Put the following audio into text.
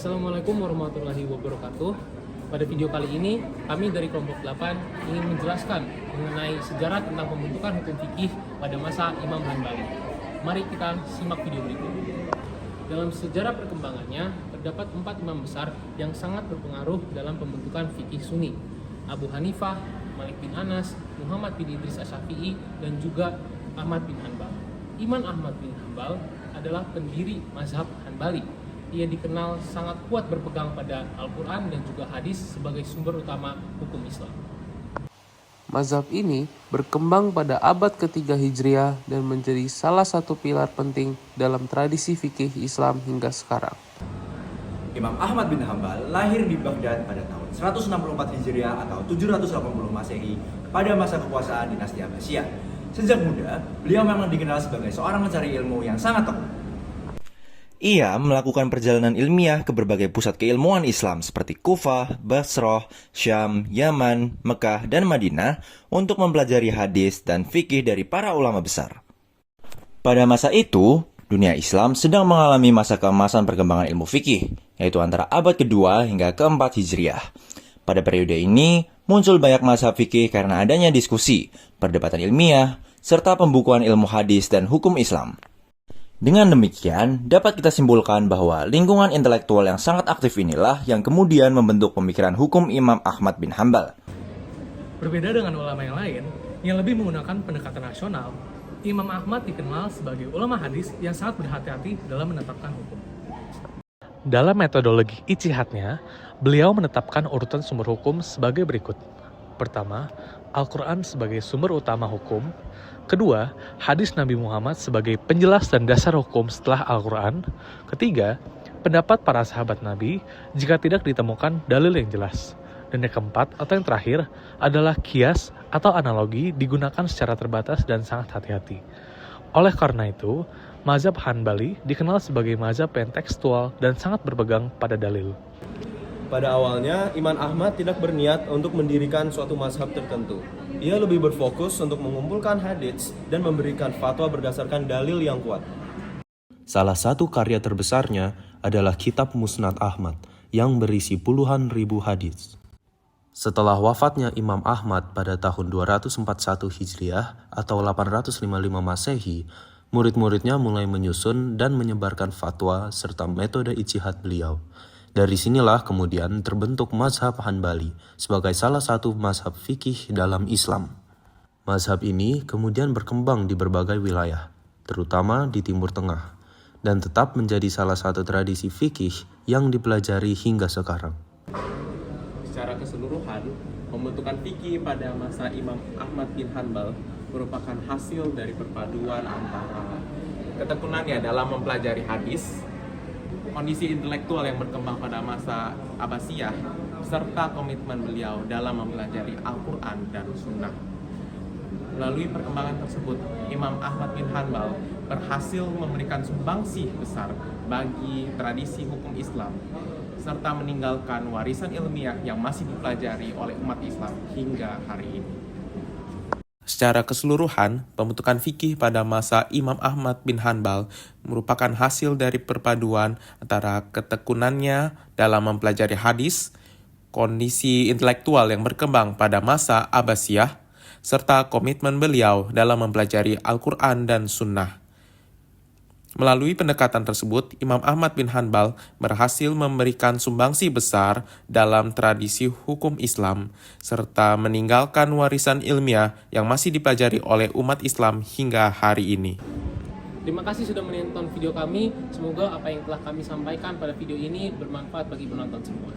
Assalamualaikum warahmatullahi wabarakatuh. Pada video kali ini, kami dari kelompok 8 ingin menjelaskan mengenai sejarah tentang pembentukan hukum fikih pada masa Imam Hanbali. Mari kita simak video berikut. Dalam sejarah perkembangannya, terdapat 4 imam besar yang sangat berpengaruh dalam pembentukan fikih Sunni: Abu Hanifah, Malik bin Anas, Muhammad bin Idris Asy-Syafi'i, dan juga Ahmad bin Hanbal. Imam Ahmad bin Hanbal adalah pendiri mazhab Hanbali. Ia dikenal sangat kuat berpegang pada Al-Quran dan juga hadis sebagai sumber utama hukum Islam. Mazhab ini berkembang pada abad ketiga Hijriah dan menjadi salah satu pilar penting dalam tradisi fikih Islam hingga sekarang. Imam Ahmad bin Hanbal lahir di Baghdad pada tahun 164 Hijriah atau 780 Masehi pada masa kekuasaan dinasti Abbasiyah. Sejak muda, beliau memang dikenal sebagai seorang pencari ilmu yang sangat tekun. Ia melakukan perjalanan ilmiah ke berbagai pusat keilmuan Islam seperti Kufah, Basrah, Syam, Yaman, Mekah, dan Madinah untuk mempelajari hadis dan fikih dari para ulama besar. Pada masa itu, dunia Islam sedang mengalami masa keemasan perkembangan ilmu fikih, yaitu antara abad kedua hingga keempat Hijriah. Pada periode ini, muncul banyak mazhab fikih karena adanya diskusi, perdebatan ilmiah, serta pembukuan ilmu hadis dan hukum Islam. Dengan demikian, dapat kita simpulkan bahwa lingkungan intelektual yang sangat aktif inilah yang kemudian membentuk pemikiran hukum Imam Ahmad bin Hanbal. Berbeda dengan ulama yang lain, yang lebih menggunakan pendekatan rasional, Imam Ahmad dikenal sebagai ulama hadis yang sangat berhati-hati dalam menetapkan hukum. Dalam metodologi ijtihadnya, beliau menetapkan urutan sumber hukum sebagai berikut. Pertama, Al-Quran sebagai sumber utama hukum. Kedua, hadis Nabi Muhammad sebagai penjelas dan dasar hukum setelah Al-Quran. Ketiga, pendapat para sahabat Nabi jika tidak ditemukan dalil yang jelas. Dan yang keempat atau yang terakhir adalah kias atau analogi digunakan secara terbatas dan sangat hati-hati. Oleh karena itu, mazhab Hanbali dikenal sebagai mazhab yang tekstual dan sangat berpegang pada dalil. Pada awalnya, Imam Ahmad tidak berniat untuk mendirikan suatu mazhab tertentu. Ia lebih berfokus untuk mengumpulkan hadits dan memberikan fatwa berdasarkan dalil yang kuat. Salah satu karya terbesarnya adalah Kitab Musnad Ahmad yang berisi puluhan ribu hadits. Setelah wafatnya Imam Ahmad pada tahun 241 Hijriah atau 855 Masehi, murid-muridnya mulai menyusun dan menyebarkan fatwa serta metode ijtihad beliau. Dari sinilah kemudian terbentuk mazhab Hanbali sebagai salah satu mazhab fikih dalam Islam. Mazhab ini kemudian berkembang di berbagai wilayah, terutama di Timur Tengah, dan tetap menjadi salah satu tradisi fikih yang dipelajari hingga sekarang. Secara keseluruhan, pembentukan fikih pada masa Imam Ahmad bin Hanbal merupakan hasil dari perpaduan antara ketekunannya dalam mempelajari hadis, kondisi intelektual yang berkembang pada masa Abbasiyah, serta komitmen beliau dalam mempelajari Al-Quran dan Sunnah. Melalui perkembangan tersebut, Imam Ahmad bin Hanbal berhasil memberikan sumbangsih besar bagi tradisi hukum Islam, serta meninggalkan warisan ilmiah yang masih dipelajari oleh umat Islam hingga hari ini. Secara keseluruhan, pembentukan fikih pada masa Imam Ahmad bin Hanbal merupakan hasil dari perpaduan antara ketekunannya dalam mempelajari hadis, kondisi intelektual yang berkembang pada masa Abbasiyah, serta komitmen beliau dalam mempelajari Al-Quran dan Sunnah. Melalui pendekatan tersebut, Imam Ahmad bin Hanbal berhasil memberikan sumbangsi besar dalam tradisi hukum Islam, serta meninggalkan warisan ilmiah yang masih dipelajari oleh umat Islam hingga hari ini. Terima kasih sudah menonton video kami. Semoga apa yang telah kami sampaikan pada video ini bermanfaat bagi penonton semua.